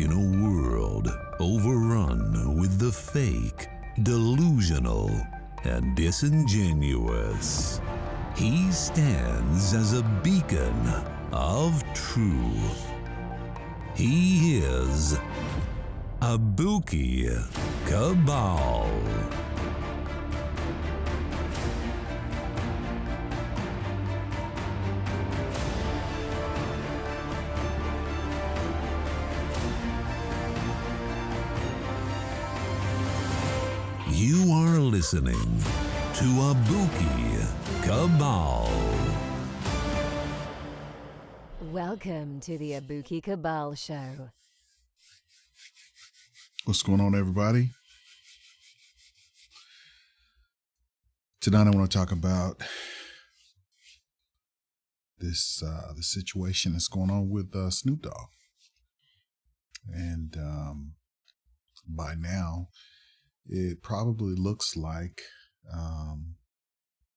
In a world overrun with the fake, delusional, and disingenuous, he stands as a beacon of truth. He is Abuki Cabal. You are listening to Abuki Cabal. Welcome to the Abuki Cabal Show. What's going on, everybody? Tonight I want to talk about this the situation that's going on with Snoop Dogg. And by now, it probably looks like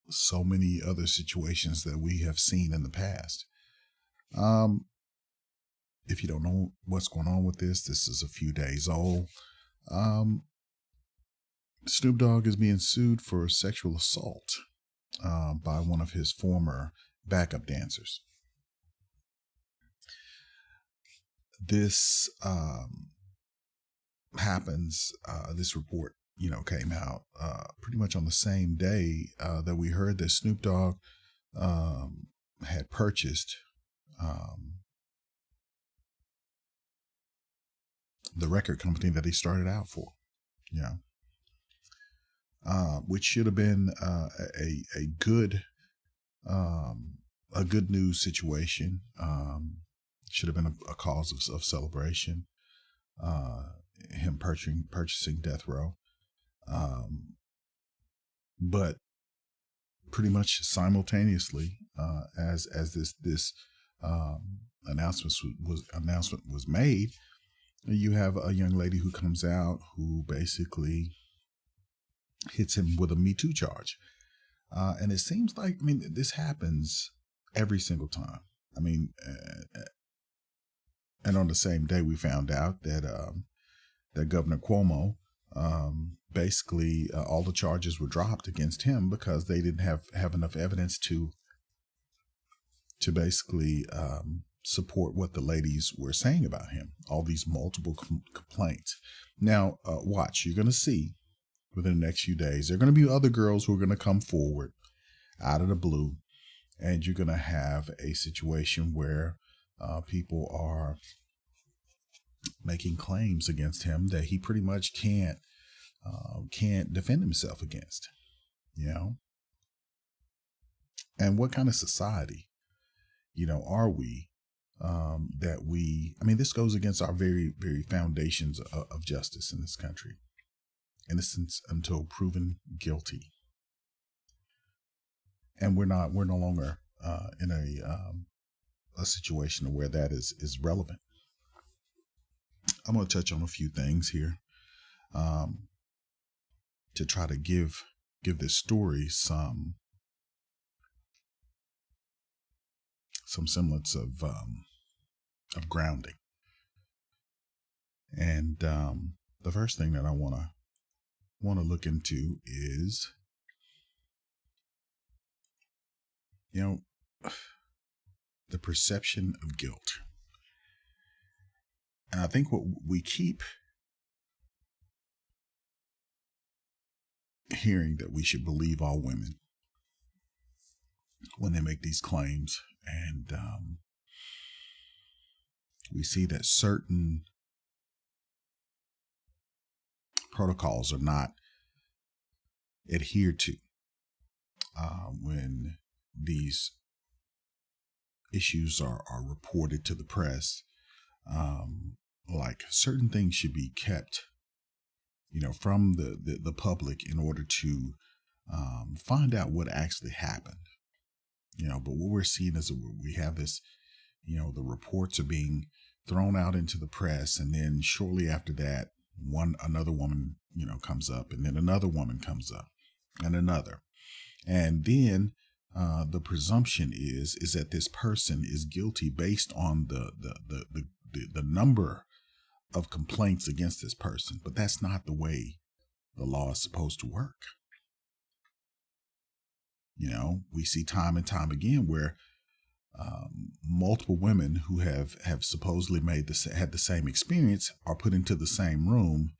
so many other situations that we have seen in the past. If you don't know what's going on with this is a few days old. Snoop Dogg is being sued for sexual assault by one of his former backup dancers. This happens, this report, came out pretty much on the same day that we heard that Snoop Dogg had purchased the record company that he started out for, which should have been a good news situation. Should have been a cause of celebration. Him purchasing Death Row, but pretty much simultaneously, as this announcement was made, you have a young lady who comes out who basically hits him with a Me Too charge. And it seems like, this happens every single time. And on the same day, we found out that Governor Cuomo, basically all the charges were dropped against him because they didn't have enough evidence to basically support what the ladies were saying about him. All these multiple complaints. Now, watch, you're going to see within the next few days, there are going to be other girls who are going to come forward out of the blue, and you're going to have a situation where people are making claims against him that he pretty much can't defend himself against, And what kind of society, are we? This goes against our very, very foundations of justice in this country. Innocence until proven guilty. And we're no longer in a situation where that is relevant. I'm going to touch on a few things here to try to give this story some semblance of grounding. And the first thing that I want to look into is, the perception of guilt. And I think what we keep hearing that we should believe all women when they make these claims. And we see that certain protocols are not adhered to when these issues are reported to the press. Like certain things should be kept, from the public in order to find out what actually happened. But what we're seeing is we have this, the reports are being thrown out into the press, and then shortly after that, another woman, comes up, and then another woman comes up, and another, and then the presumption is that this person is guilty based on the number of complaints against this person, but that's not the way the law is supposed to work. We see time and time again where multiple women who have supposedly had the same experience are put into the same room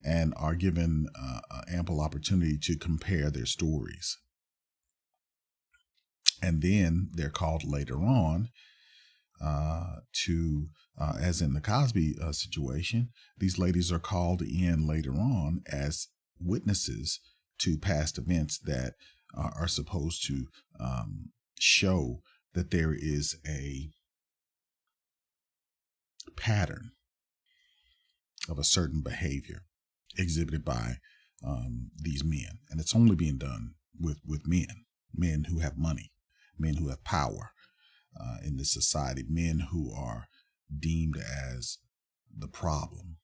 and are given ample opportunity to compare their stories. And then they're called later on as in the Cosby situation, these ladies are called in later on as witnesses to past events that are supposed to show that there is a pattern of a certain behavior exhibited by these men. And it's only being done with men who have money, men who have power in this society, men who are deemed as the problem,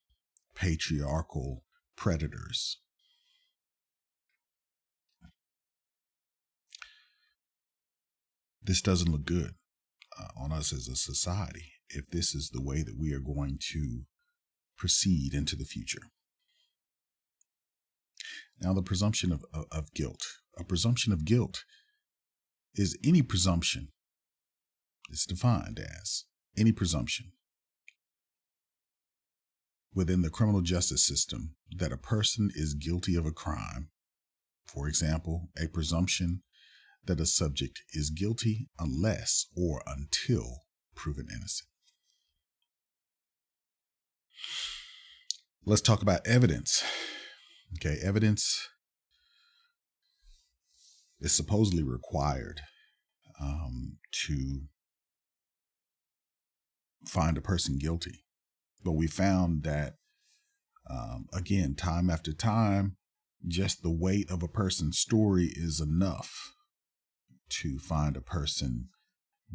patriarchal predators. This doesn't look good on us as a society if this is the way that we are going to proceed into the future. Now, the presumption of guilt. A presumption of guilt is any presumption. It's defined as any presumption within the criminal justice system that a person is guilty of a crime. For example, a presumption that a subject is guilty unless or until proven innocent. Let's talk about evidence. Okay, evidence is supposedly required to find a person guilty. But we found that, again, time after time, just the weight of a person's story is enough to find a person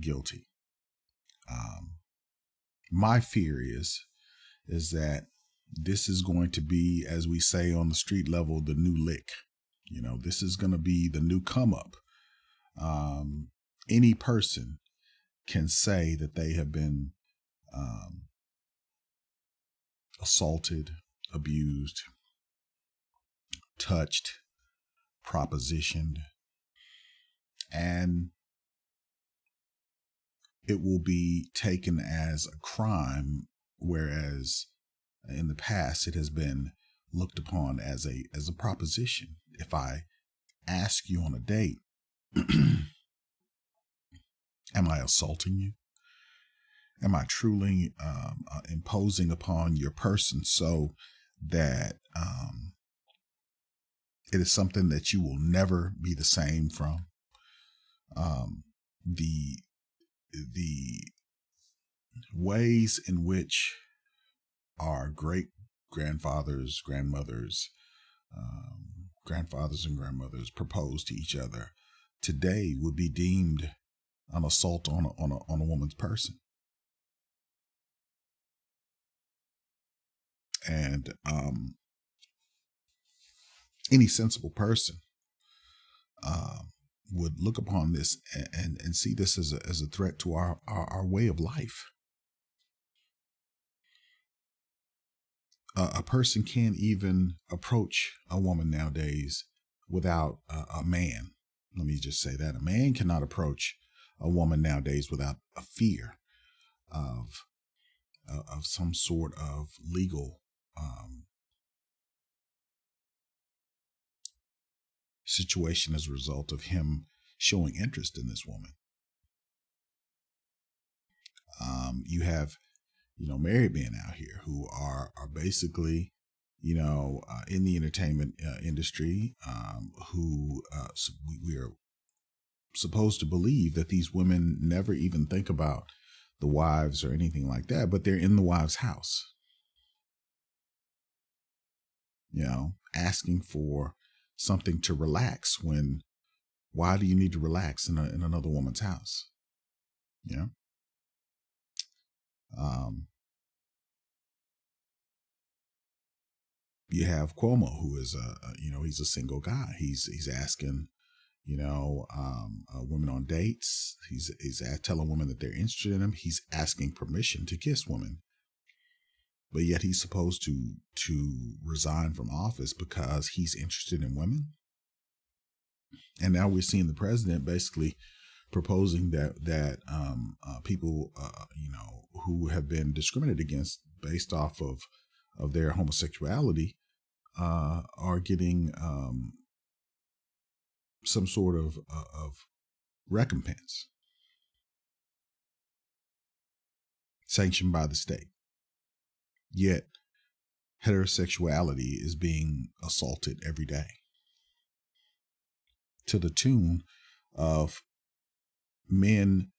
guilty. My fear is that this is going to be, as we say on the street level, the new lick. This is going to be the new come up. Any person can say that they have been assaulted, abused, touched, propositioned, and it will be taken as a crime, whereas in the past it has been looked upon as a proposition. If I ask you on a date, am I assaulting you? Am I truly imposing upon your person so that it is something that you will never be the same from? The ways in which our great grandfathers, grandmothers, grandfathers and grandmothers proposed to each other today would be deemed an assault on a woman's person. And any sensible person would look upon this and see this as a threat to our way of life. A person can't even approach a woman nowadays without a man. Let me just say that. A man cannot approach a woman nowadays without a fear of some sort of legal situation as a result of him showing interest in this woman. You have, married men out here who are basically, in the entertainment industry, who we are supposed to believe that these women never even think about the wives or anything like that, but they're in the wife's house, asking for something to relax why do you need to relax in another woman's house? You have Cuomo, who is he's a single guy. He's asking, women on dates. He's telling women that they're interested in him. He's asking permission to kiss women. but yet he's supposed to resign from office because he's interested in women. And now we're seeing the president basically proposing that people who have been discriminated against based off of their homosexuality are getting some sort of recompense sanctioned by the state. Yet heterosexuality is being assaulted every day to the tune of men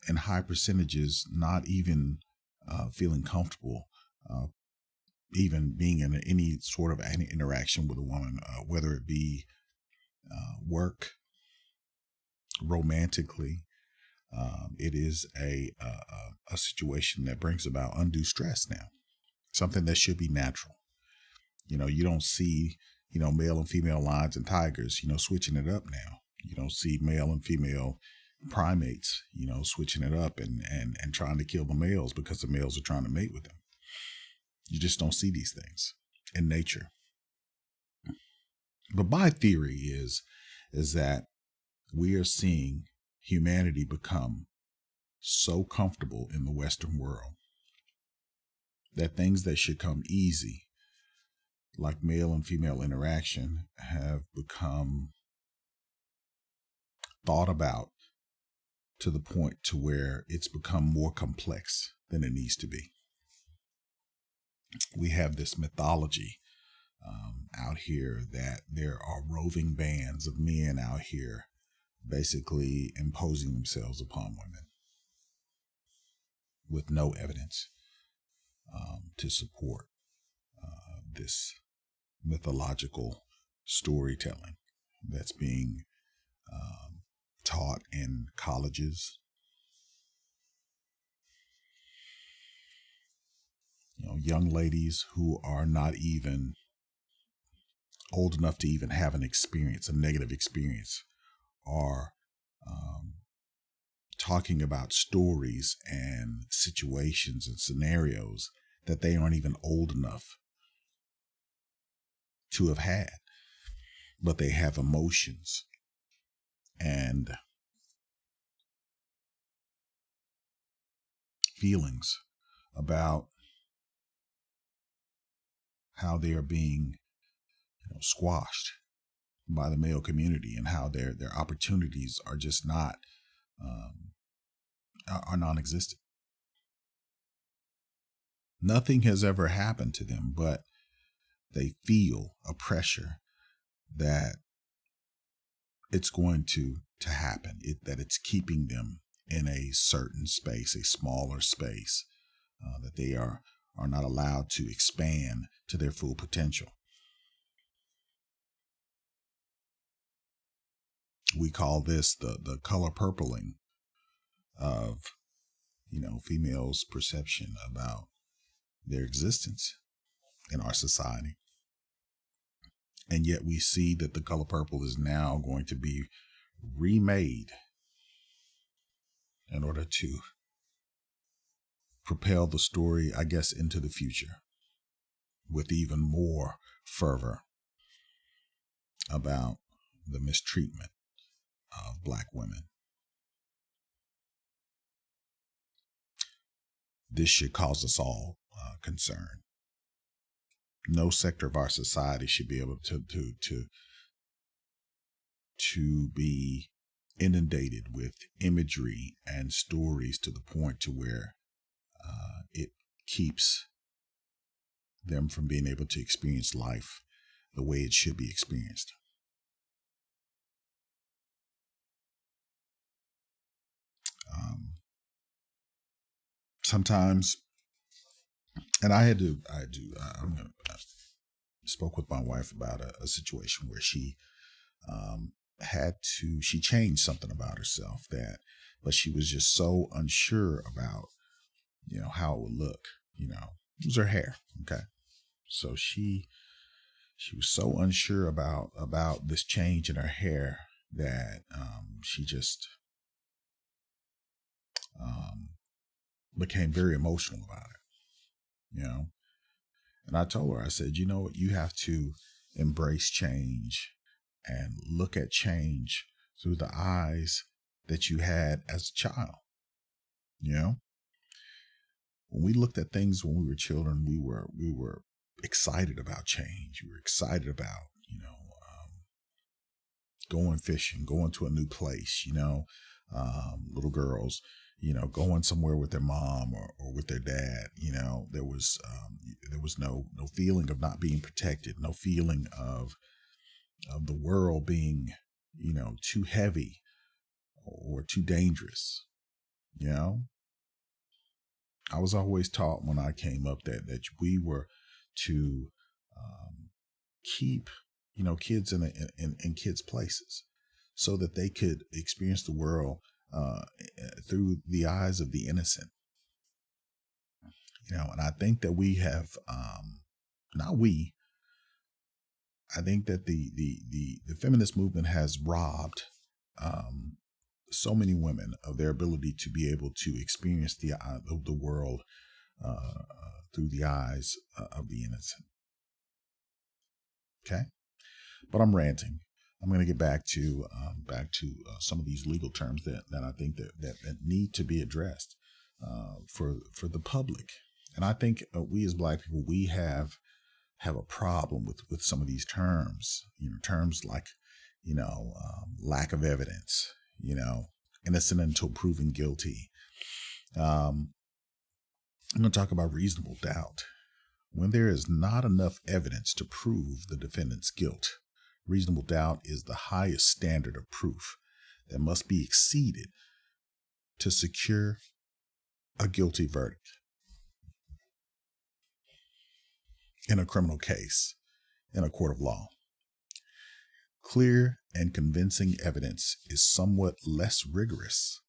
in high percentages not even feeling comfortable even being in any sort of any interaction with a woman, whether it be work, romantically. It is a situation that brings about undue stress now, something that should be natural. You don't see, male and female lions and tigers, switching it up now. You don't see male and female primates, switching it up and trying to kill the males because the males are trying to mate with them. You just don't see these things in nature. But my theory is that we are seeing humanity become so comfortable in the Western world that things that should come easy, like male and female interaction, have become thought about to the point to where it's become more complex than it needs to be. We have this mythology out here that there are roving bands of men out here basically imposing themselves upon women with no evidence to support this mythological storytelling that's being taught in colleges. Young ladies who are not even old enough to even have an experience, a negative experience, are talking about stories and situations and scenarios that they aren't even old enough to have had, but they have emotions and feelings about how they are being squashed by the male community and how their opportunities are just not are non-existent. Nothing has ever happened to them, but they feel a pressure that it's going to happen, that it's keeping them in a certain space, a smaller space, that they are not allowed to expand to their full potential. We call this the color purpling of, females' perception about their existence in our society. And yet we see that the color purple is now going to be remade in order to propel the story, I guess, into the future with even more fervor about the mistreatment of Black women. This should cause us all concern. No sector of our society should be able to be inundated with imagery and stories to the point to where it keeps them from being able to experience life the way it should be experienced. Sometimes, and I spoke with my wife about a situation where she she changed something about herself but she was just so unsure about, how it would look, it was her hair. Okay. So she was so unsure about this change in her hair that she just became very emotional about it. you know. And I told her, I said, you know what, you have to embrace change and look at change through the eyes that you had as a child. You know, when we looked at things when we were children, we were excited about change. We were excited about, going fishing, going to a new place, little girls, going somewhere with their mom or with their dad. There was no feeling of not being protected, no feeling of the world being, too heavy or too dangerous. I was always taught when I came up that we were to keep, kids in kids' places so that they could experience the world through the eyes of the innocent. And I think that we have, not we, I think that the feminist movement has robbed so many women of their ability to be able to experience the world through the eyes of the innocent. Okay, but I'm ranting. I'm going to get back to some of these legal terms that I think that need to be addressed for the public. And I think we as Black people, we have a problem with some of these terms. Terms like lack of evidence. Innocent until proven guilty. I'm going to talk about reasonable doubt. When there is not enough evidence to prove the defendant's guilt, reasonable doubt is the highest standard of proof that must be exceeded to secure a guilty verdict in a criminal case in a court of law. Clear and convincing evidence is somewhat less rigorous,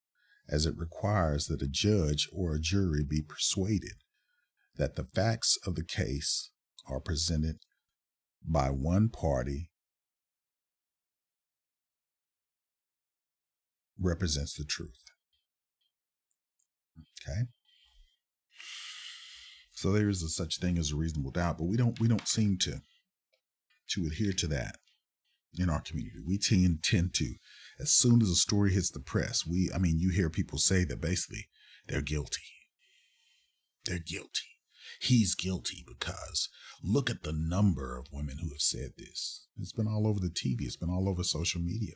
as it requires that a judge or a jury be persuaded that the facts of the case are presented by one party represents the truth. Okay? So there is a such thing as a reasonable doubt, but we don't seem to adhere to that in our community. We tend to, as soon as a story hits the press, you hear people say that basically they're guilty. They're guilty. He's guilty because look at the number of women who have said this. It's been all over the TV. It's been all over social media.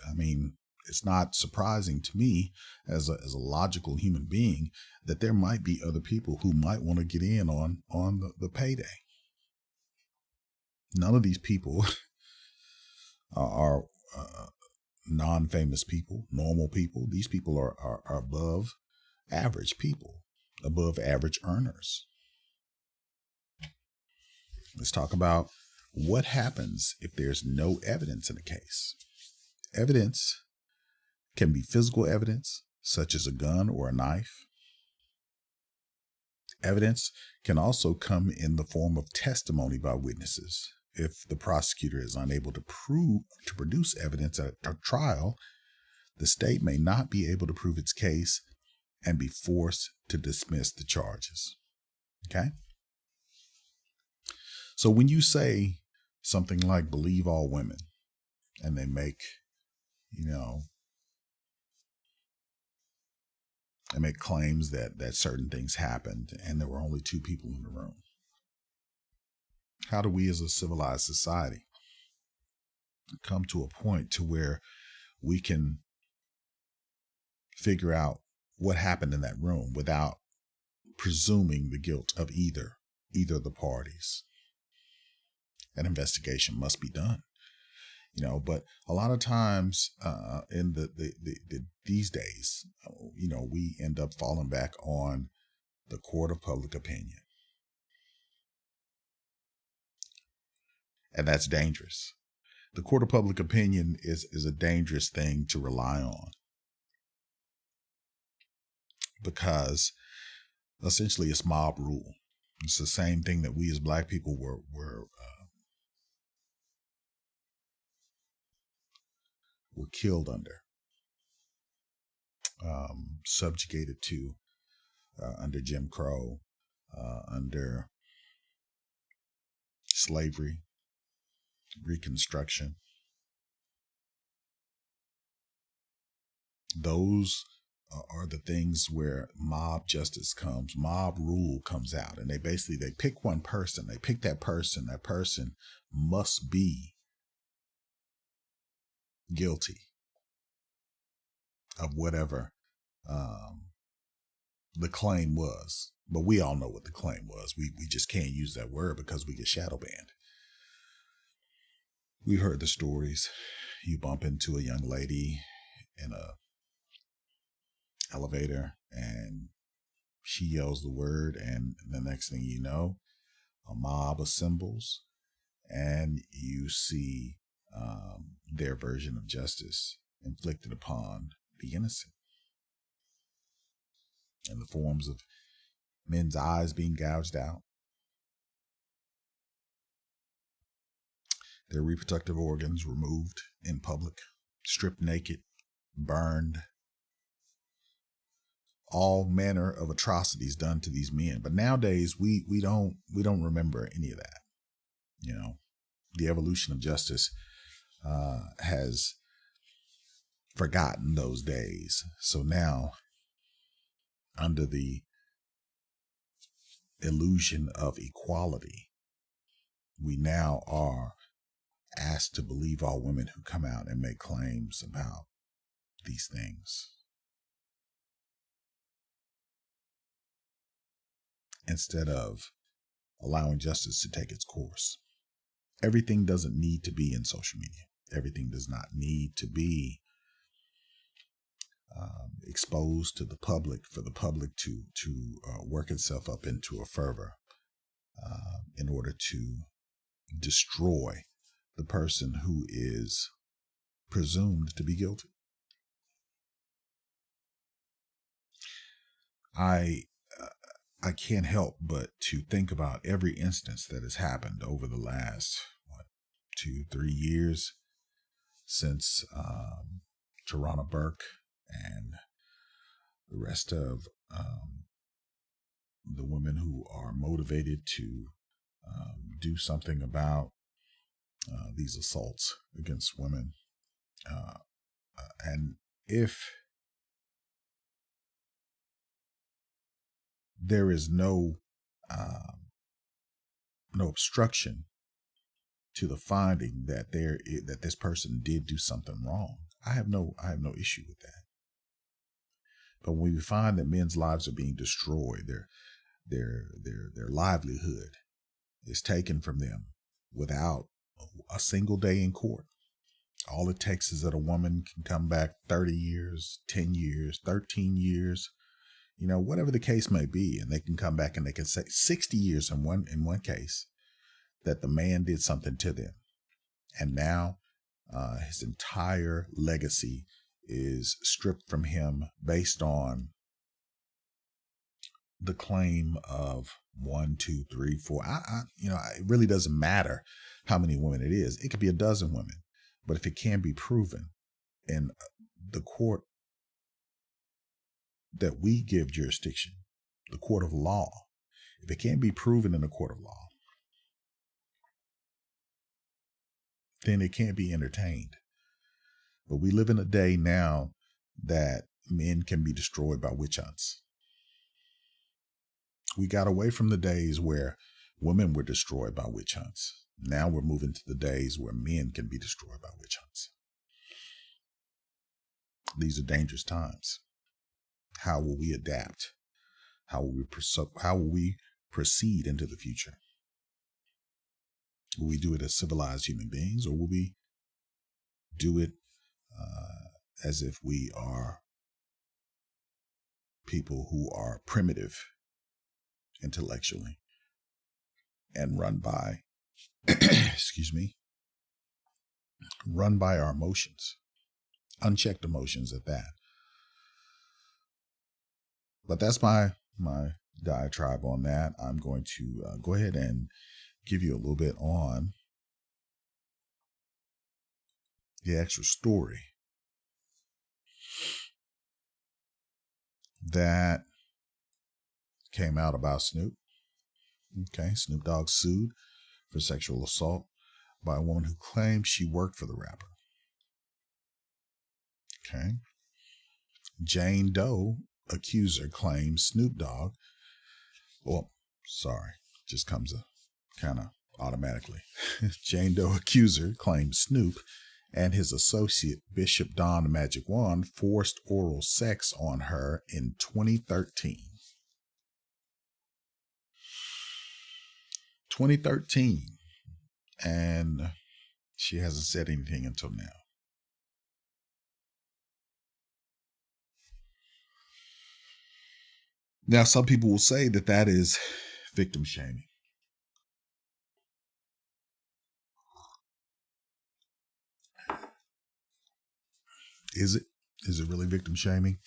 It's not surprising to me as a logical human being that there might be other people who might want to get in on the payday. None of these people are non-famous people, normal people. These people are above average people, above average earners. Let's talk about what happens if there's no evidence in a case. Evidence can be physical evidence, such as a gun or a knife. Evidence can also come in the form of testimony by witnesses. If the prosecutor is unable to produce evidence at a trial, the state may not be able to prove its case and be forced to dismiss the charges. Okay? So when you say something like believe all women, and they make, they make claims that certain things happened and there were only two people in the room. How do we as a civilized society come to a point to where we can figure out what happened in that room without presuming the guilt of either of the parties? An investigation must be done, but a lot of times in these days, we end up falling back on the court of public opinion. And that's dangerous. The court of public opinion is a dangerous thing to rely on, because essentially it's mob rule. It's the same thing that we as Black people were killed under, subjugated to, under Jim Crow, under slavery, Reconstruction. Those are the things where mob justice comes, mob rule comes out, and they pick one person, they pick that person must be guilty of whatever the claim was. But we all know what the claim was. We just can't use that word because we get shadow banned. We heard the stories. You bump into a young lady in a elevator and she yells the word, and the next thing you know, a mob assembles and you see their version of justice inflicted upon the innocent in the forms of men's eyes being gouged out, their reproductive organs removed in public, stripped naked, burned, all manner of atrocities done to these men. But nowadays we don't remember any of that. You know, the evolution of justice has forgotten those days. So now, under the illusion of equality, we now are asked to believe all women who come out and make claims about these things, instead of allowing justice to take its course. Everything doesn't need to be in social media. Everything does not need to be exposed to the public for the public to work itself up into a fervor in order to destroy the person who is presumed to be guilty. I can't help but to think about every instance that has happened over the last 2-3 years since Tarana Burke and the rest of the women who are motivated to do something about these assaults against women. And if there is no obstruction to the finding that that this person did do something wrong, I have no issue with that. But when we find that men's lives are being destroyed, their livelihood is taken from them without a single day in court. All it takes is that a woman can come back 30 years, 10 years, 13 years, whatever the case may be, and they can come back and they can say 60 years in one case that the man did something to them. And now his entire legacy is stripped from him based on the claim of 1, 2, 3, 4. It really doesn't matter how many women it is. It could be a dozen women, but if it can be proven in the court that we give jurisdiction, the court of law, if it can't be proven in a court of law, then it can't be entertained. But we live in a day now that men can be destroyed by witch hunts. We got away from the days where women were destroyed by witch hunts. Now we're moving to the days where men can be destroyed by witch hunts. These are dangerous times. How will we adapt? How will we proceed into the future? Will we do it as civilized human beings, or will we do it as if we are people who are primitive intellectually and run by, run by our emotions, unchecked emotions at that? But that's my diatribe on that. I'm going to go ahead and give you a little bit on the extra story that came out about Snoop. Okay, Snoop Dogg sued for sexual assault by a woman who claimed she worked for the rapper. Okay. Jane Doe accuser claims Snoop Dogg, just comes kind of automatically. Jane Doe accuser claims Snoop and his associate Bishop Don Magic Wand forced oral sex on her in 2013. 2013. And she hasn't said anything until now. Now, some people will say that that is victim shaming. Is it? Is it really victim shaming?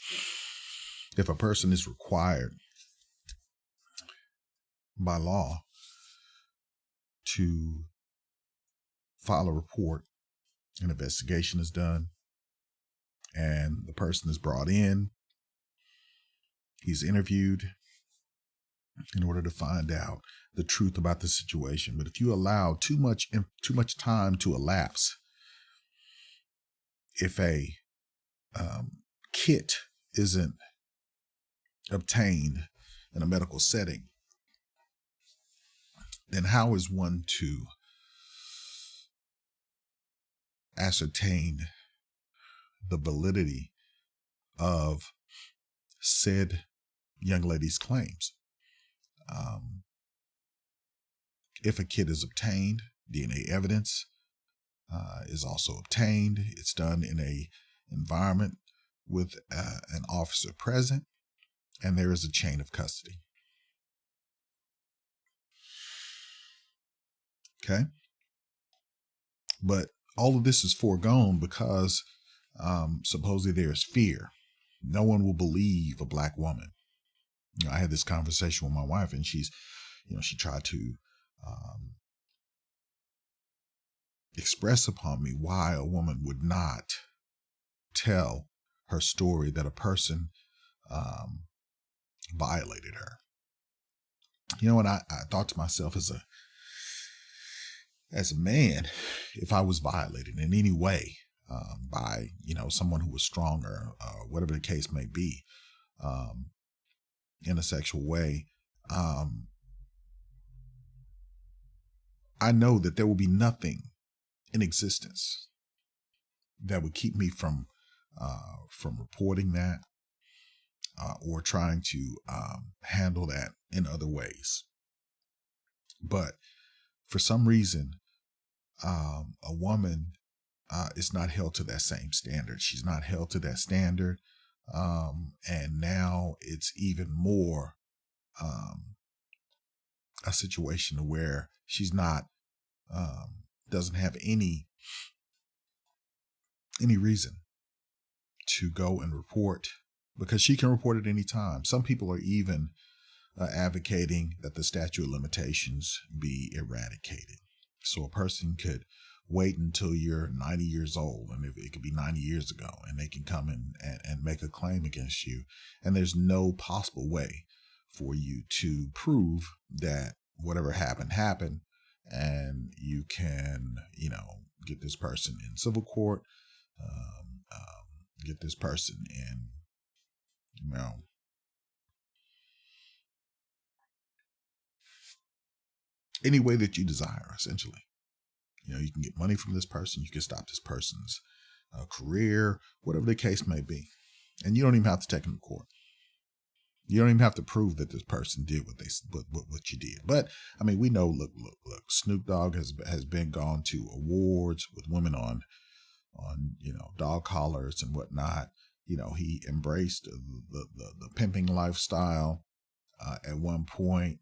If a person is required by law to file a report, an investigation is done, and the person is brought in, he's interviewed in order to find out the truth about the situation. But if you allow too much time to elapse, if a kit isn't obtained in a medical setting, then how is one to ascertain the validity of said young lady's claims? If a kit is obtained, DNA evidence is also obtained. It's done in a environment with an officer present, and there is a chain of custody. Okay? But all of this is foregone because supposedly there's fear. No one will believe a black woman. I had this conversation with my wife, and she tried to express upon me why a woman would not tell her story that a person violated her. And I thought to myself, as a man, if I was violated in any way by someone who was stronger, whatever the case may be, in a sexual way, I know that there will be nothing in existence that would keep me from reporting that or trying to handle that in other ways. But for some reason, a woman is not held to that same standard. She's not held to that standard. And now it's even more a situation where she's not, doesn't have any reason to go and report, because she can report at any time. Some people are even advocating that the statute of limitations be eradicated. So a person could wait until you're 90 years old, and it could be 90 years ago, and they can come in and make a claim against you. And there's no possible way for you to prove that whatever happened, and you can, get this person in civil court, get this person in, any way that you desire, essentially. You can get money from this person. You can stop this person's career, whatever the case may be. And you don't even have to take them to court. You don't even have to prove that this person did what you did. But we know. Look. Snoop Dogg has been gone to awards with women on dog collars and whatnot. He embraced the pimping lifestyle at one point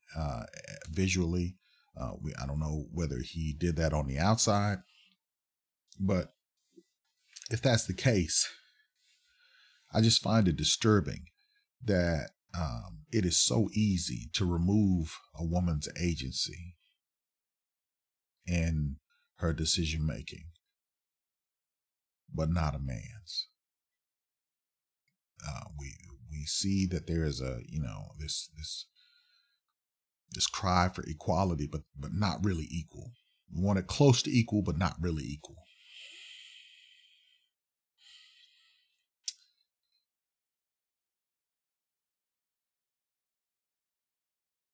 visually. I don't know whether he did that on the outside, but if that's the case, I just find it disturbing that it is so easy to remove a woman's agency in her decision making, but not a man's. We see that there is this this cry for equality, but not really equal. We want it close to equal, but not really equal.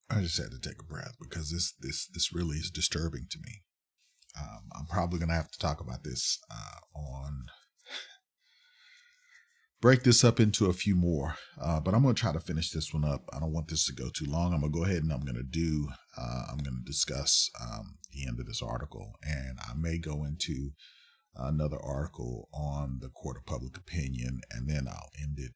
I just had to take a breath because this really is disturbing to me. I'm probably going to have to talk about this break this up into a few more, but I'm going to try to finish this one up. I don't want this to go too long. I'm going to go ahead and I'm going to discuss the end of this article, and I may go into another article on the court of public opinion, and then I'll end it.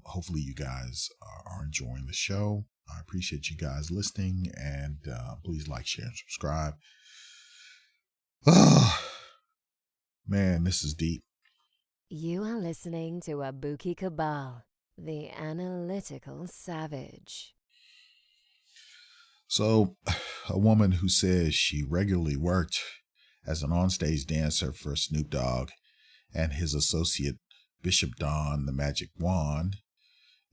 Hopefully you guys are enjoying the show. I appreciate you guys listening, and please like, share, and subscribe. Oh, man, this is deep. You are listening to Abuki Cabal, the analytical savage. So, a woman who says she regularly worked as an onstage dancer for Snoop Dogg and his associate Bishop Don the Magic Wand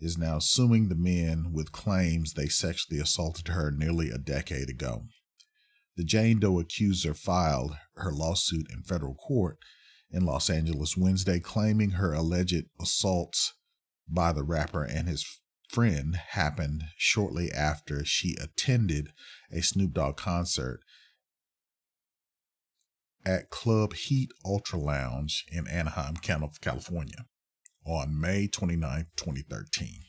is now suing the men with claims they sexually assaulted her nearly a decade ago. The Jane Doe accuser filed her lawsuit in federal court in Los Angeles Wednesday, claiming her alleged assaults by the rapper and his friend happened shortly after she attended a Snoop Dogg concert at Club Heat Ultra Lounge in Anaheim, California on May 29, 2013.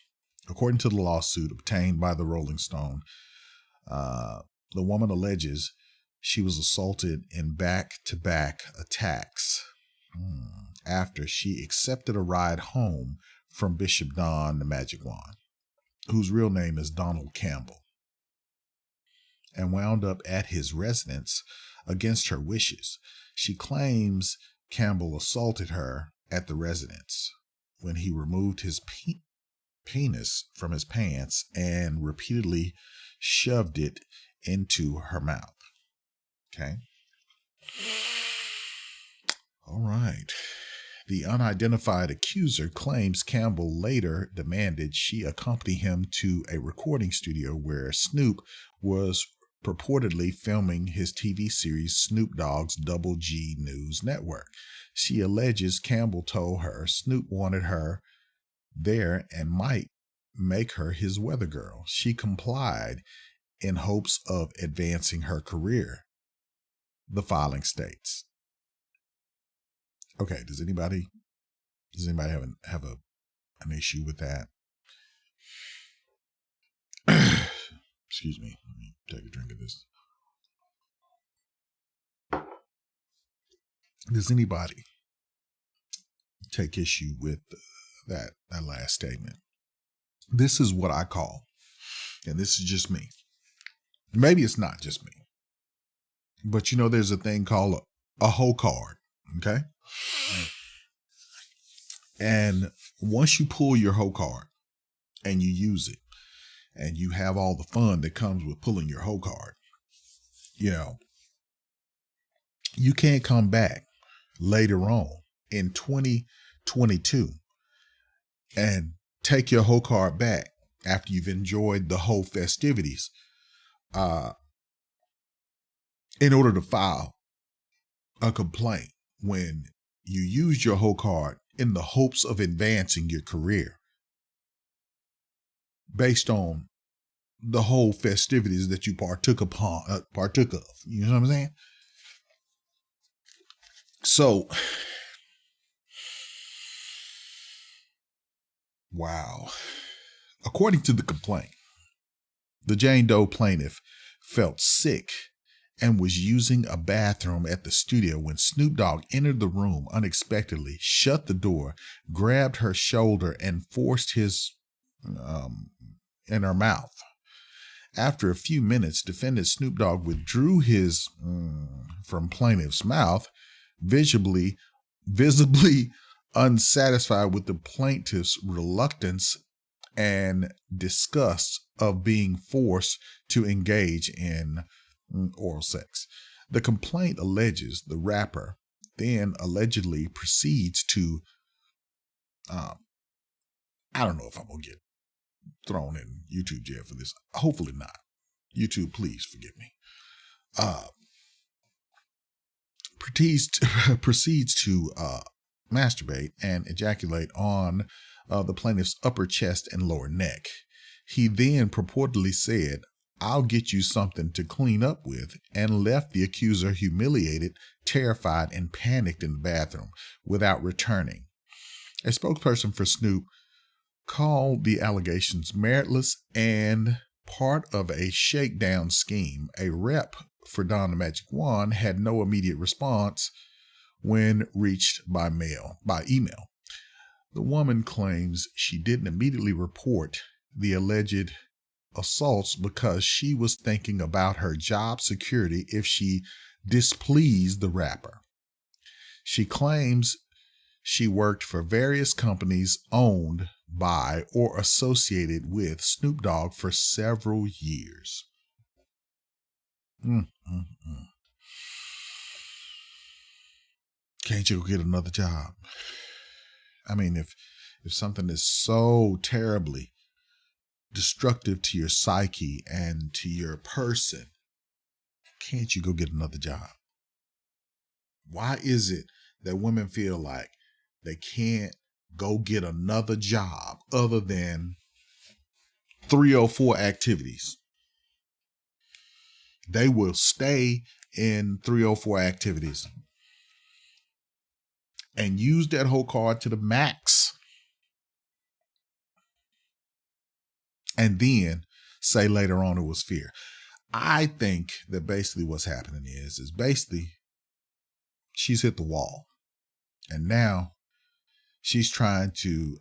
According to the lawsuit obtained by the Rolling Stone, the woman alleges she was assaulted in back-to-back attacks after she accepted a ride home from Bishop Don the Magic Wand, whose real name is Donald Campbell, and wound up at his residence against her wishes. She claims Campbell assaulted her at the residence when he removed his penis from his pants and repeatedly shoved it into her mouth. Okay. All right. The unidentified accuser claims Campbell later demanded she accompany him to a recording studio where Snoop was purportedly filming his TV series Snoop Dogg's Double G News Network. She alleges Campbell told her Snoop wanted her there and might make her his weather girl. She complied in hopes of advancing her career, the filing states. Okay, does anybody have an issue with that? Excuse me. Let me take a drink of this. Does anybody take issue with that last statement? This is what I call, and this is just me. Maybe it's not just me, but there's a thing called a hoe card. Okay. And once you pull your hoe card and you use it and you have all the fun that comes with pulling your hoe card, you can't come back later on in 2022 and take your hoe card back after you've enjoyed the whole festivities in order to file a complaint when you used your whole card in the hopes of advancing your career based on the whole festivities that you partook of. You know what I'm saying? So, wow. According to the complaint, the Jane Doe plaintiff felt sick and was using a bathroom at the studio when Snoop Dogg entered the room unexpectedly, shut the door, grabbed her shoulder, and forced his in her mouth. After a few minutes, defendant Snoop Dogg withdrew his from plaintiff's mouth, visibly unsatisfied with the plaintiff's reluctance and disgust of being forced to engage in oral sex. The complaint alleges the rapper then allegedly proceeds to, I don't know if I'm going to get thrown in YouTube jail for this. Hopefully not. YouTube, please forgive me. Proceeds to masturbate and ejaculate on the plaintiff's upper chest and lower neck. He then purportedly said, "I'll get you something to clean up with," and left the accuser humiliated, terrified, and panicked in the bathroom without returning. A spokesperson for Snoop called the allegations meritless and part of a shakedown scheme. A rep for Don the Magic Wand had no immediate response when reached by email. The woman claims she didn't immediately report the alleged assaults because she was thinking about her job security if she displeased the rapper. She claims she worked for various companies owned by or associated with Snoop Dogg for several years. Can't you go get another job? I mean, if something is so terribly destructive to your psyche and to your person, can't you go get another job? Why is it that women feel like they can't go get another job other than 304 activities? They will stay in 304 activities and use that whole card to the max. And then say later on it was fear. I think that basically what's happening is basically she's hit the wall. And now she's trying to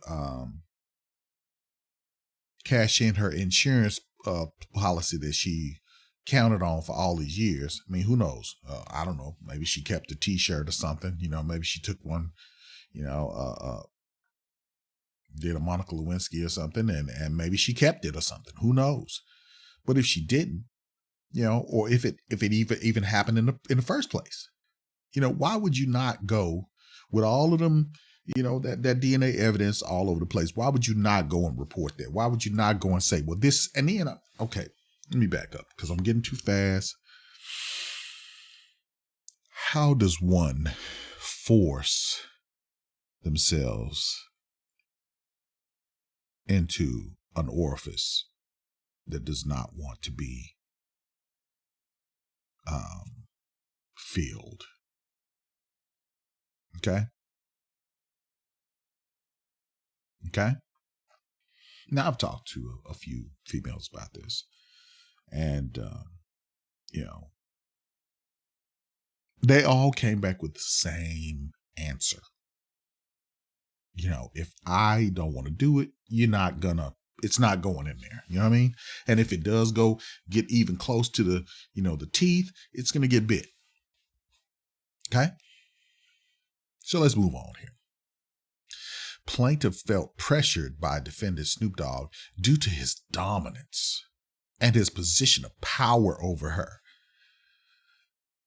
cash in her insurance policy that she counted on for all these years. I mean, who knows? I don't know. Maybe she kept a t-shirt or something. Maybe she took one, did a Monica Lewinsky or something, and maybe she kept it or something. Who knows? But if she didn't, or if it even happened in the first place, why would you not go with all of them, that DNA evidence all over the place? Why would you not go and report that? Why would you not go and say, well, this, and then, okay, let me back up because I'm getting too fast. How does one force themselves into an orifice that does not want to be filled? Okay. Now I've talked to a few females about this, and they all came back with the same answer. If I don't want to do it, it's not going in there. You know what I mean? And if it does get even close to the teeth, it's going to get bit. Okay? So let's move on here. Plaintiff felt pressured by defendant Snoop Dogg due to his dominance and his position of power over her,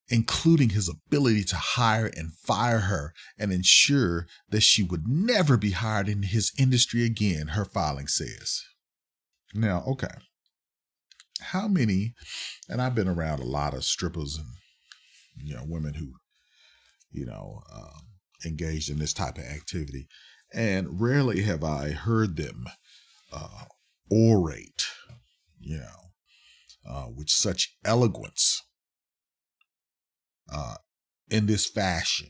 including his ability to hire and fire her and ensure that she would never be hired in his industry again, her filing says. Now, okay. How many, and I've been around a lot of strippers and, women who, engaged in this type of activity, and rarely have I heard them orate, with such eloquence in this fashion,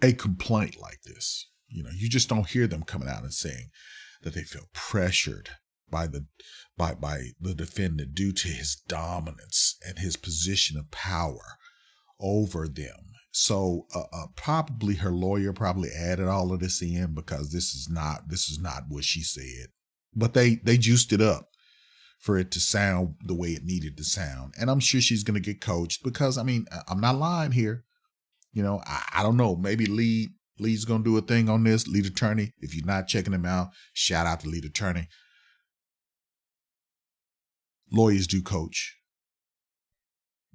a complaint like this. You just don't hear them coming out and saying that they feel pressured by the defendant due to his dominance and his position of power over them. So probably her lawyer added all of this in because this is not what she said, but they juiced it up for it to sound the way it needed to sound. And I'm sure she's going to get coached because, I'm not lying here. I don't know. Maybe Lee's going to do a thing on this, lead attorney. If you're not checking him out, shout out to lead attorney. Lawyers do coach.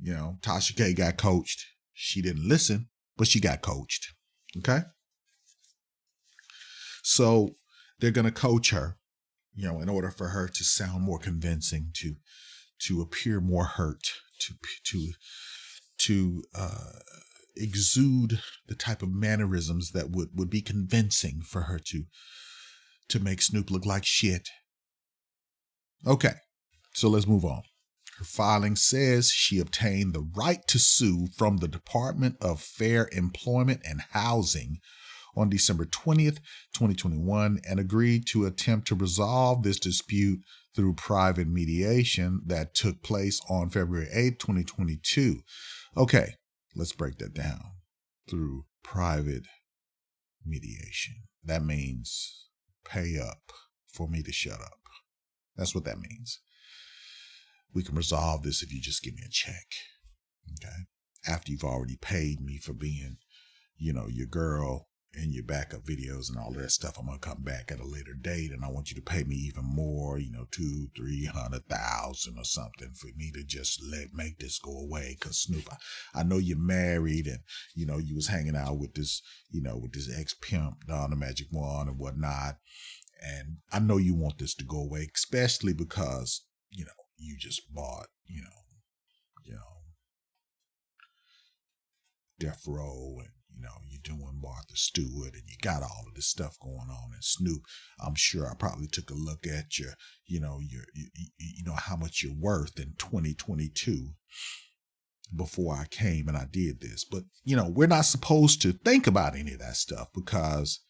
Tasha K got coached. She didn't listen, but she got coached. Okay. So they're going to coach her, in order for her to sound more convincing, to appear more hurt, to exude the type of mannerisms that would be convincing for her to make Snoop look like shit. Okay, so let's move on. Her filing says she obtained the right to sue from the Department of Fair Employment and Housing on December 20th, 2021, and agreed to attempt to resolve this dispute through private mediation that took place on February 8th, 2022. Okay, let's break that down. Through private mediation. That means pay up for me to shut up. That's what that means. We can resolve this if you just give me a check. Okay? After you've already paid me for being, your girl in your backup videos and all that stuff, I'm going to come back at a later date and I want you to pay me even more, $200,000-$300,000 or something for me to just make this go away. Cause Snoop, I know you're married and, you was hanging out with this, with this ex-pimp, Don the Magic Wand and whatnot. And I know you want this to go away, especially because, you just bought, Death Row and, you're doing Martha Stewart and you got all of this stuff going on. And Snoop, I'm sure I probably took a look at your, how much you're worth in 2022 before I came and I did this. But, we're not supposed to think about any of that stuff because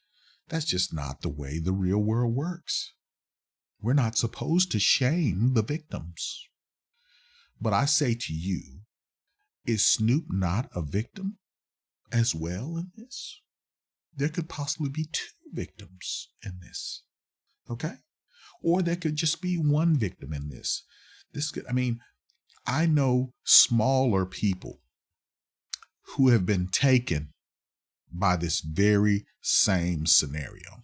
that's just not the way the real world works. We're not supposed to shame the victims. But I say to you, is Snoop not a victim as well in this? There could possibly be two victims in this. Okay? Or there could just be one victim in this. I know smaller people who have been taken by this very same scenario.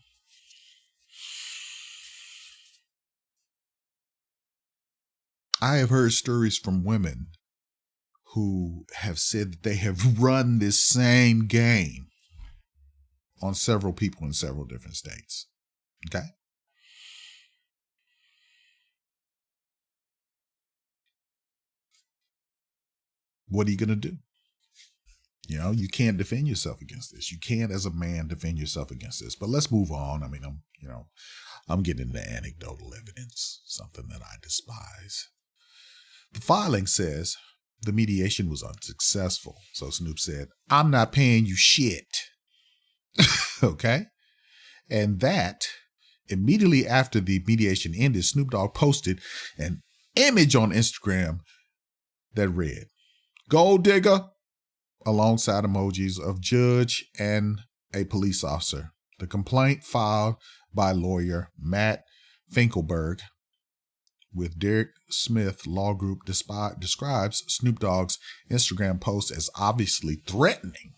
I have heard stories from women who have said that they have run this same game on several people in several different states. Okay? What are you going to do? You can't defend yourself against this. You can't, as a man, defend yourself against this. But let's move on. I'm getting into anecdotal evidence, something that I despise. The filing says the mediation was unsuccessful. So Snoop said, I'm not paying you shit. Okay? And that, immediately after the mediation ended, Snoop Dogg posted an image on Instagram that read, "Gold digger," alongside emojis of judge and a police officer. The complaint filed by lawyer Matt Finkelberg with Derek Smith Law Group describes Snoop Dogg's Instagram post as obviously threatening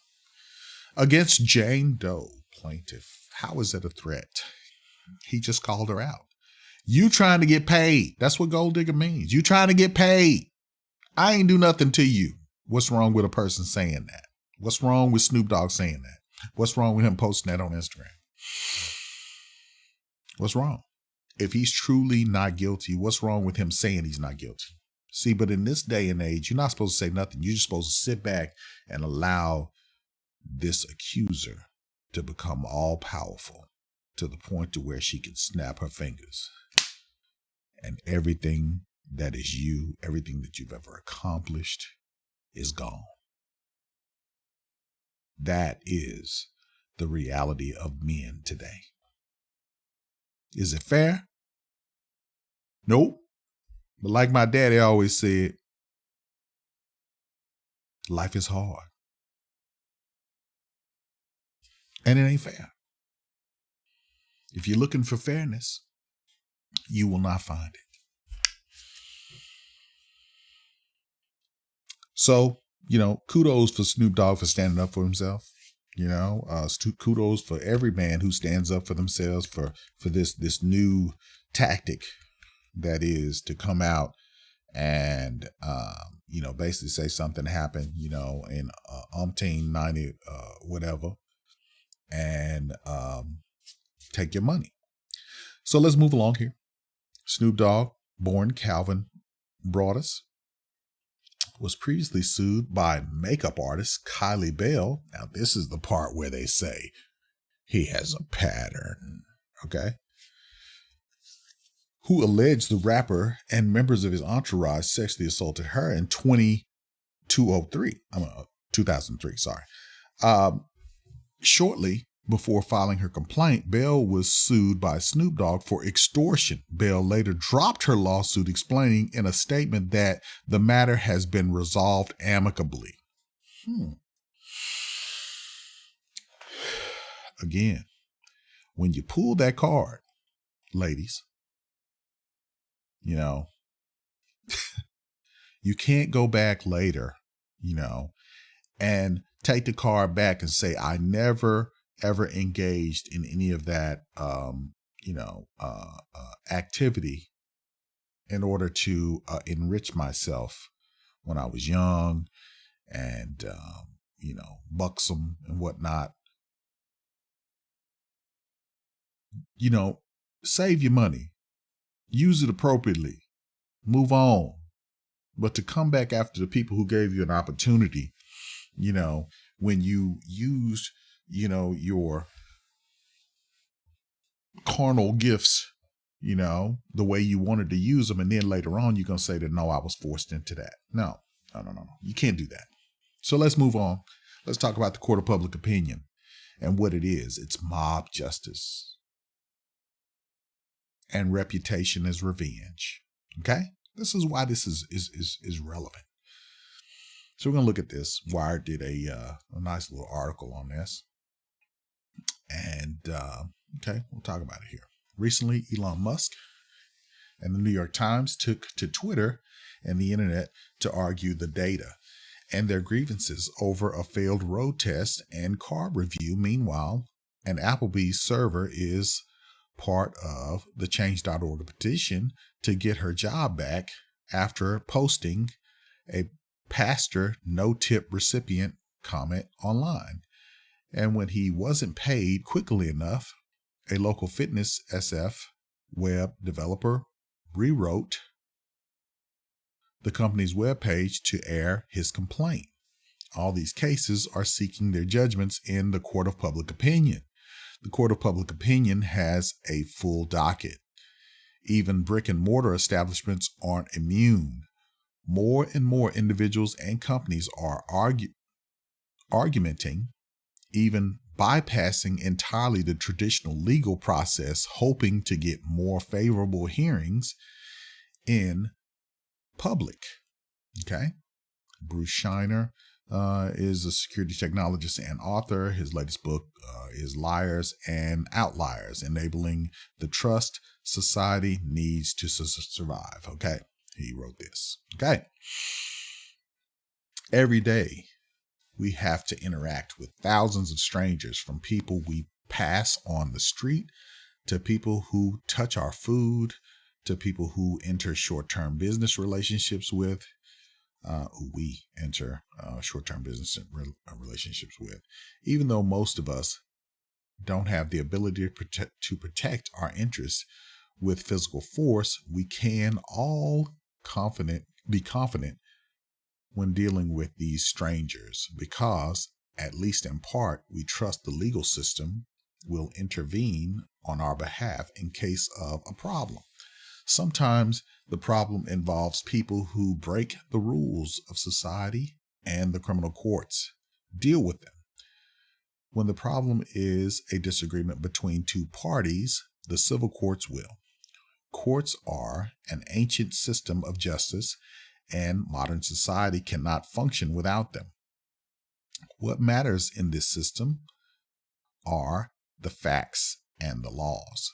against Jane Doe, plaintiff. How is that a threat? He just called her out. You trying to get paid. That's what gold digger means. You trying to get paid. I ain't do nothing to you. What's wrong with a person saying that? What's wrong with Snoop Dogg saying that? What's wrong with him posting that on Instagram? What's wrong? If he's truly not guilty, what's wrong with him saying he's not guilty? See, but in this day and age, you're not supposed to say nothing. You're just supposed to sit back and allow this accuser to become all powerful to the point to where she can snap her fingers. And everything that is you, everything that you've ever accomplished is gone. That is the reality of men today. Is it fair? Nope. But like my daddy always said, life is hard. And it ain't fair. If you're looking for fairness, you will not find it. So, kudos for Snoop Dogg for standing up for himself. Kudos for every man who stands up for themselves for this new tactic that is to come out and, basically say something happened, in umpteen 90, whatever, and take your money. So let's move along here. Snoop Dogg, born Calvin Broadus, was previously sued by makeup artist Kylie Bell. Now, this is the part where they say he has a pattern, okay? Who alleged the rapper and members of his entourage sexually assaulted her in 2003, sorry. Shortly before filing her complaint, Bell was sued by Snoop Dogg for extortion. Bell later dropped her lawsuit, explaining in a statement that the matter has been resolved amicably. Again, when you pull that card, ladies, you know, you can't go back later, you know, and take the card back and say, I never ever engaged in any of that, activity in order to enrich myself when I was young and, buxom and whatnot. You know, save your money, use it appropriately, move on. But to come back after the people who gave you an opportunity, you know, when you used, you know, your carnal gifts, you know, the way you wanted to use them. And then later on, you're going to say that, no, I was forced into that. No. You can't do that. So let's move on. Let's talk about the court of public opinion and what it is. It's mob justice and reputation as revenge. Okay. This is why this is relevant. So we're going to look at this. Wired did a nice little article on this. And, we'll talk about it here. Recently, Elon Musk and the New York Times took to Twitter and the internet to argue the data and their grievances over a failed road test and car review. Meanwhile, an Applebee's server is part of the Change.org petition to get her job back after posting a pastor no-tip recipient comment online. And when he wasn't paid quickly enough, a local fitness SF web developer rewrote the company's webpage to air his complaint. All these cases are seeking their judgments in the court of public opinion. The court of public opinion has a full docket. Even brick and mortar establishments aren't immune. More and more individuals and companies are argumenting, even bypassing entirely the traditional legal process, hoping to get more favorable hearings in public. Okay. Bruce Shiner is a security technologist and author. His latest book is Liars and Outliers, Enabling the Trust Society Needs to Survive. Okay. He wrote this. Okay. Every day, we have to interact with thousands of strangers, from people we pass on the street to people who touch our food, to people who enter short-term business relationships with, relationships with. Even though most of us don't have the ability to protect our interests with physical force, we can all be confident when dealing with these strangers, because, at least in part, we trust the legal system will intervene on our behalf in case of a problem. Sometimes the problem involves people who break the rules of society, and the criminal courts deal with them. When the problem is a disagreement between two parties, the civil courts will. Courts are an ancient system of justice, and modern society cannot function without them. What matters in this system are the facts and the laws.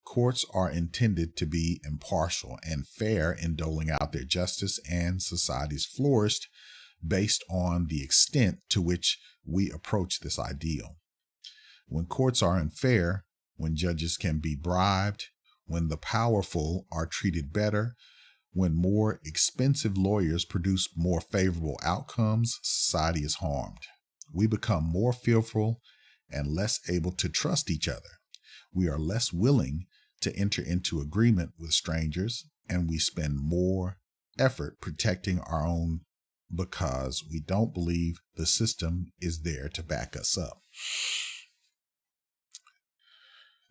Courts are intended to be impartial and fair in doling out their justice, and societies flourished based on the extent to which we approach this ideal. When courts are unfair, when judges can be bribed, when the powerful are treated better, when more expensive lawyers produce more favorable outcomes, society is harmed. We become more fearful and less able to trust each other. We are less willing to enter into agreement with strangers, and we spend more effort protecting our own because we don't believe the system is there to back us up.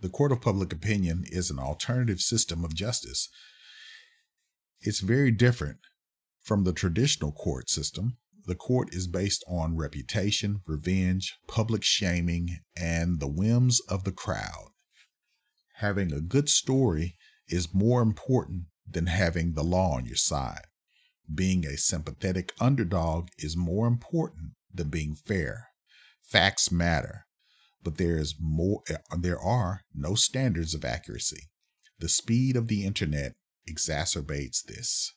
The court of public opinion is an alternative system of justice. It's very different from the traditional court system. The court is based on reputation, revenge, public shaming, and the whims of the crowd. Having a good story is more important than having the law on your side. Being a sympathetic underdog is more important than being fair. Facts matter, but there are no standards of accuracy. The speed of the internet exacerbates this.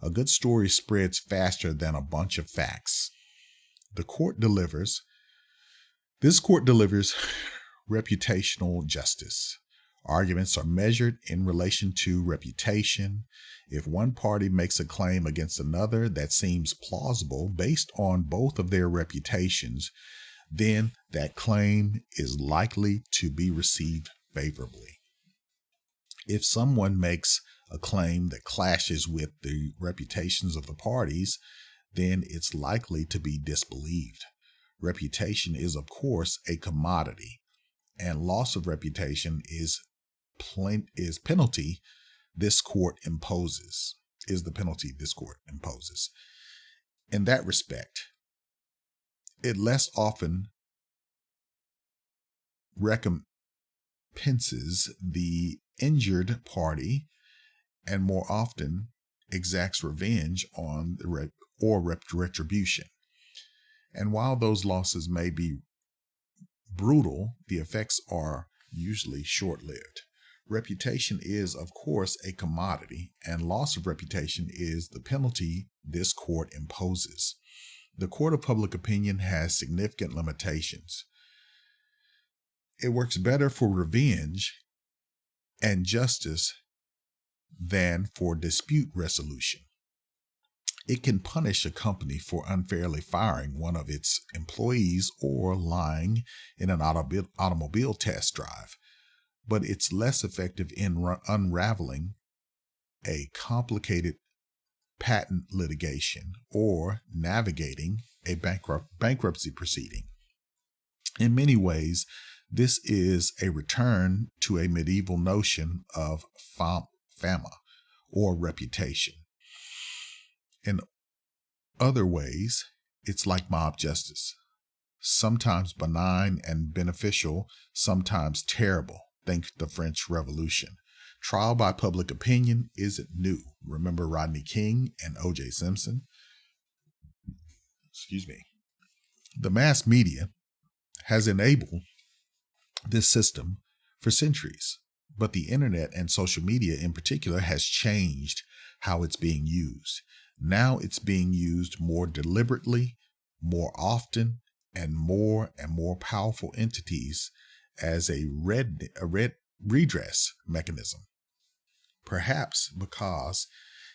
A good story spreads faster than a bunch of facts. This court delivers reputational justice. Arguments are measured in relation to reputation. If one party makes a claim against another that seems plausible based on both of their reputations, then that claim is likely to be received favorably. If someone makes a claim that clashes with the reputations of the parties, then it's likely to be disbelieved. Reputation is, of course, a commodity, and loss of reputation is the penalty this court imposes. In that respect, it less often recompenses the injured party and more often exacts revenge on the retribution. And while those losses may be brutal, the effects are usually short-lived. Reputation is, of course, a commodity, and loss of reputation is the penalty this court imposes. The court of public opinion has significant limitations. It works better for revenge and justice than for dispute resolution. It can punish a company for unfairly firing one of its employees or lying in an automobile test drive, but it's less effective in unraveling a complicated patent litigation or navigating a bankruptcy proceeding. In many ways, this is a return to a medieval notion of fama, or reputation. In other ways, it's like mob justice, sometimes benign and beneficial, sometimes terrible. Think the French Revolution. Trial by public opinion isn't new. Remember Rodney King and O.J. Simpson? The mass media has enabled this system for centuries, but the internet and social media in particular has changed how it's being used. Now it's being used more deliberately, more often, and more powerful entities as a redress mechanism. Perhaps because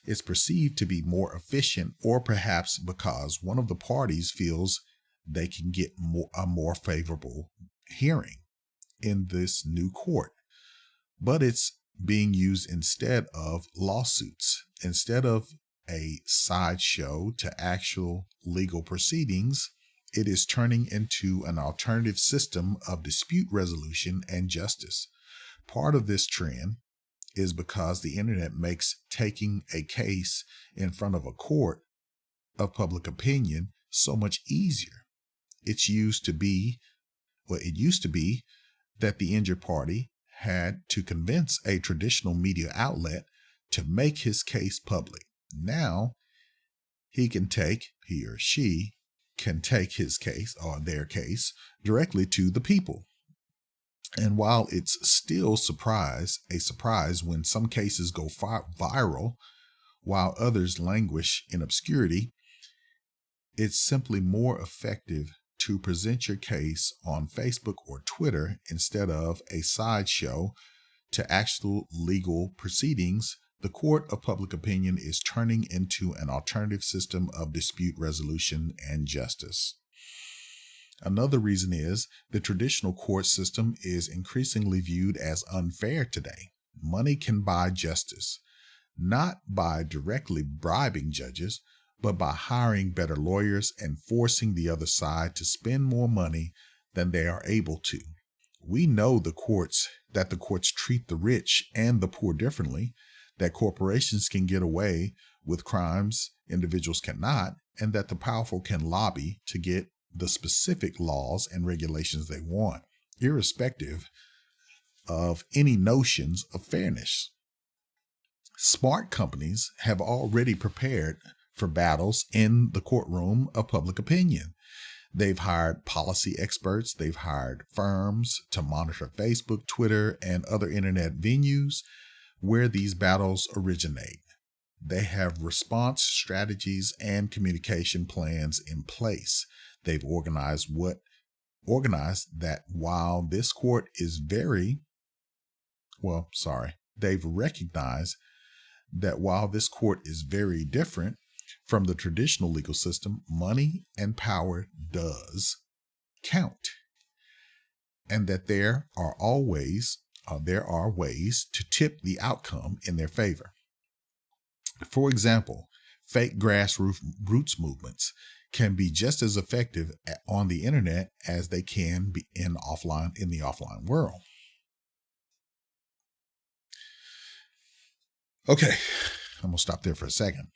it's perceived to be more efficient, or perhaps because one of the parties feels they can get a more favorable hearing in this new court. But it's being used instead of lawsuits, instead of a sideshow to actual legal proceedings. It is turning into an alternative system of dispute resolution and justice. Part of this trend is because the internet makes taking a case in front of a court of public opinion so much easier. It used to be that the injured party had to convince a traditional media outlet to make his case public. Now, he or she can take his case or their case directly to the people. And while it's still a surprise when some cases go viral while others languish in obscurity, it's simply more effective to present your case on Facebook or Twitter instead of a sideshow to actual legal proceedings. The court of public opinion is turning into an alternative system of dispute resolution and justice. Another reason is the traditional court system is increasingly viewed as unfair today. money can buy justice, not by directly bribing judges, but by hiring better lawyers and forcing the other side to spend more money than they are able to. We know the courts treat the rich and the poor differently, that corporations can get away with crimes individuals cannot, and that the powerful can lobby to get the specific laws and regulations they want, irrespective of any notions of fairness. Smart companies have already prepared for battles in the courtroom of public opinion. They've hired policy experts, they've hired firms to monitor Facebook, Twitter, and other internet venues where these battles originate. They have response strategies and communication plans in place. They've they've recognized that while this court is very different from the traditional legal system, money and power does count, and that there are ways to tip the outcome in their favor. For example, fake grassroots movements can be just as effective on the internet as they can be in the offline world. Okay, I'm gonna stop there for a second.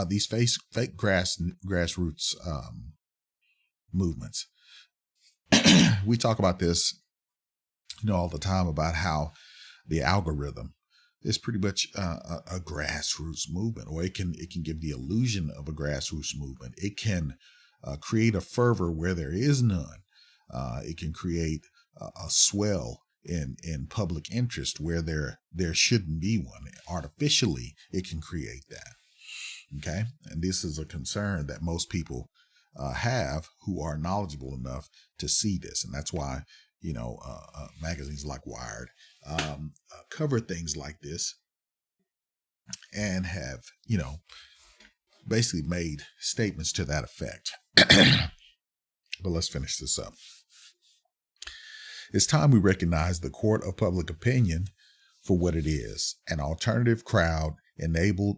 These fake grassroots movements. We talk about this, all the time, about how the algorithm is pretty much a grassroots movement, or it can give the illusion of a grassroots movement. It can create a fervor where there is none. It can create a swell in public interest where there shouldn't be one. Artificially, it can create that. Okay, and this is a concern that most people have who are knowledgeable enough to see this, and that's why magazines like Wired cover things like this and have basically made statements to that effect. But let's finish this up. It's time we recognize the court of public opinion for what it is: an alternative crowd-enabled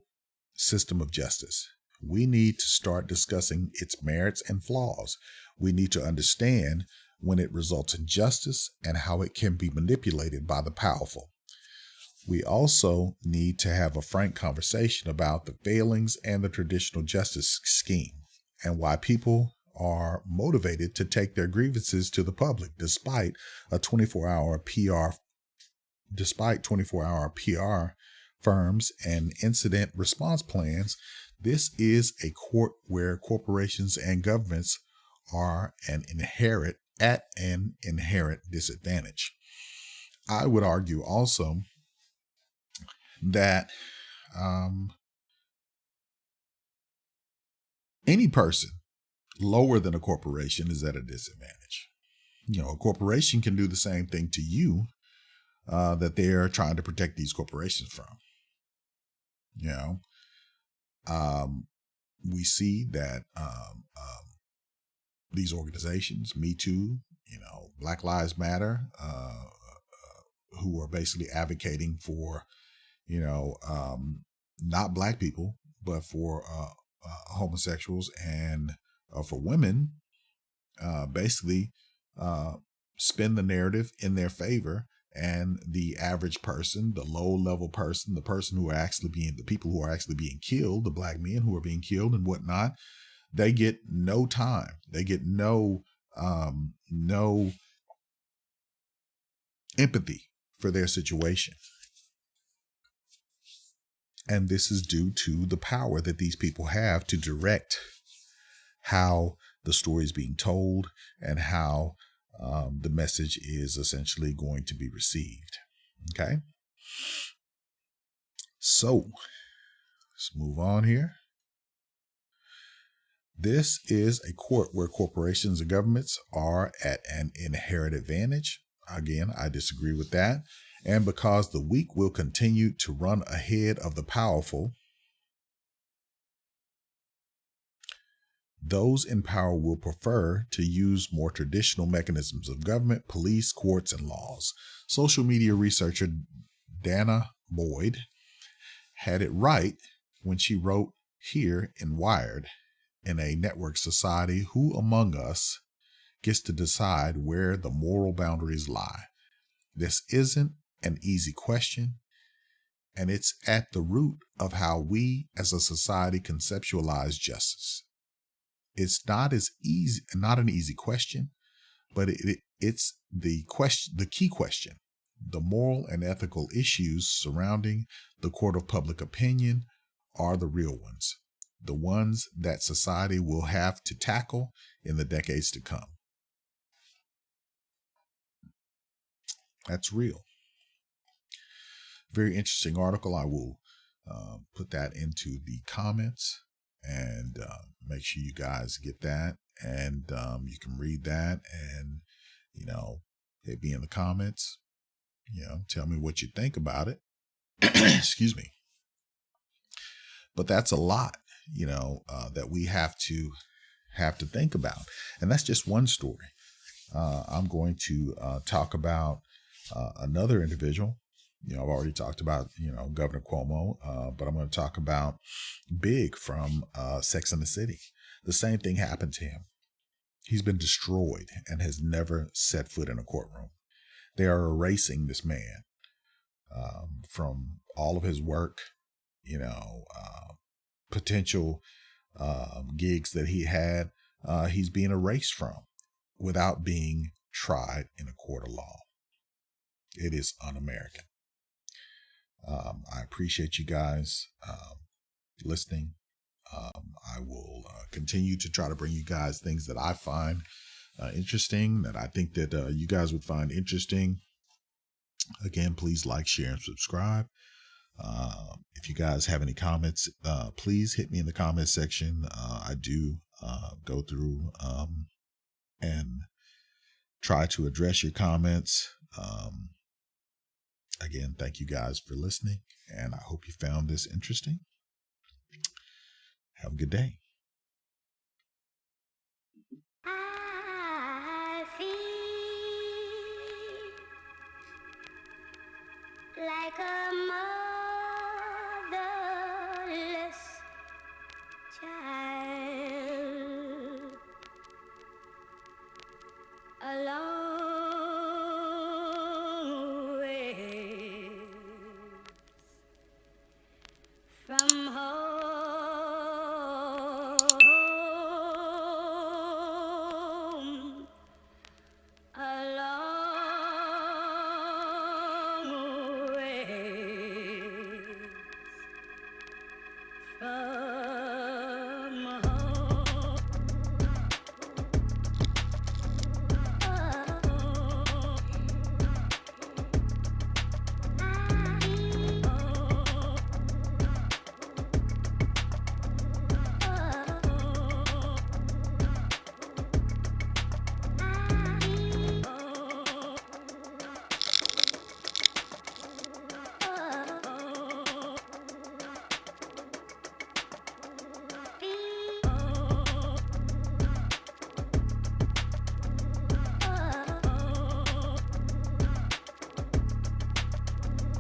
system of justice. We need to start discussing its merits and flaws. We need to understand when it results in justice and how it can be manipulated by the powerful. We also need to have a frank conversation about the failings and the traditional justice scheme, and why people are motivated to take their grievances to the public despite 24-hour PR firms and incident response plans. This is a court where corporations and governments are at an inherent disadvantage. I would argue also that any person lower than a corporation is at a disadvantage. A corporation can do the same thing to you that they're trying to protect these corporations from. We see that these organizations, Me Too, Black Lives Matter, who are basically advocating for, not black people, but for homosexuals and for women, basically spin the narrative in their favor. And the average person, the low-level person, the people who are actually being killed, the black men who are being killed and whatnot, they get no time. They get no empathy for their situation. And this is due to the power that these people have to direct how the story is being told and how the message is essentially going to be received. Okay. So let's move on here. This is a court where corporations and governments are at an inherent advantage. Again, I disagree with that. And because the weak will continue to run ahead of the powerful, those in power will prefer to use more traditional mechanisms of government, police, courts, and laws. Social media researcher Dana Boyd, had it right when she wrote here in Wired, in a network society, who among us gets to decide where the moral boundaries lie? This isn't an easy question, and it's at the root of how we as a society conceptualize justice. It's not an easy question, but it's the key question. The moral and ethical issues surrounding the court of public opinion are the real ones, the ones that society will have to tackle in the decades to come. That's real. Very interesting article. I will put that into the comments, and make sure you guys get that, and you can read that, and hit me in the comments. Tell me what you think about it. Excuse me. But that's a lot, that we have to think about, and that's just one story. I'm going to talk about another individual. I've already talked about, Governor Cuomo, but I'm going to talk about Big from Sex and the City. The same thing happened to him. He's been destroyed and has never set foot in a courtroom. They are erasing this man from all of his work, potential gigs that he had. He's being erased from without being tried in a court of law. It is un-American. I appreciate you guys listening. I will continue to try to bring you guys things that I find interesting, that I think that you guys would find interesting. Again, please like, share, and subscribe. If you guys have any comments, please hit me in the comment section. I do go through and try to address your comments. Again, thank you guys for listening, and I hope you found this interesting. Have a good day. I feel like a